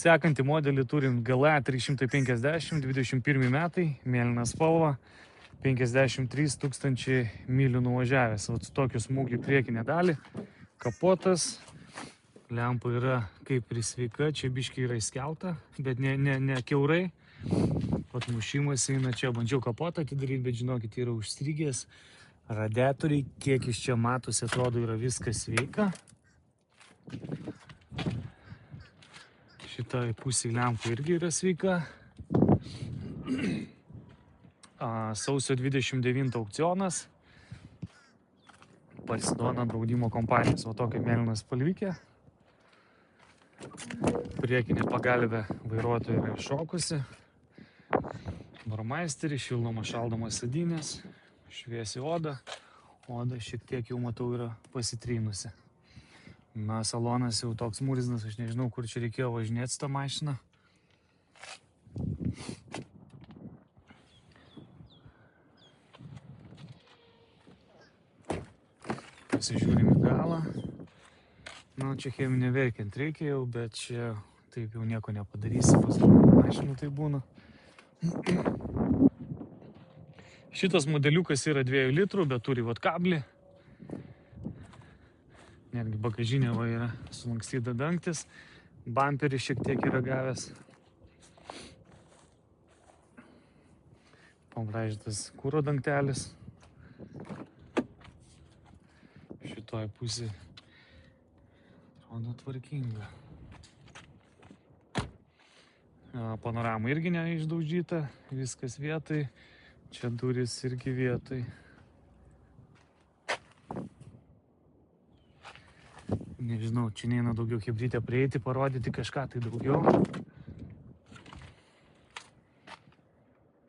Sekantį modelį turim GLA 350, 21 metai, mėlyna spalva, 53 000 mylių nuvažiavęs. Vat su tokiu smūgiu priekinę dalį, kapotas, lempa yra kaip ir sveika, čia biškiai yra įskelta, bet ne kiaurai. Vat mušimas eina čia, bandžiau kapotą atidaryti, bet žinokit, yra užstrigęs. Radiatoriai, kiek iš čia matosi, atrodo, yra viskas sveika. Šitą pusį lempa irgi yra sveika. Sausio 29 aukcionas. Parsidona draudimo kompanijos. O tokia mėlyna spalvikė. Priekinė pagalvė vairuotojai yra iššokusi. Barmaisteris, šildomas šaldomas sėdynės. Šviesi oda. Oda šiek tiek jau matau yra pasitrynusi. Na, salonas jau toks murznas, aš nežinau, kur čia reikėjo važinėti tą mašiną. Pasižiūrim į galą. Na, čia cheminė verkiant reikia jau, bet čia taip jau nieko nepadarysi, pas mašinų tai būna. Šitas modeliukas yra 2 litrų, bet turi vat kablį. Netgi bagažinė va yra sulankstyta dangtis. Bamperis šiek tiek yra gavęs. Pabraižytas kuro dangtelis. Šitoj pusė atrodo tvarkinga. Panorama irgi neišdaužyta, viskas vietoj. Čia durys irgi vietoj. Nežinau, čia neina daugiau chebrytę prieiti, parodyti kažką tai daugiau.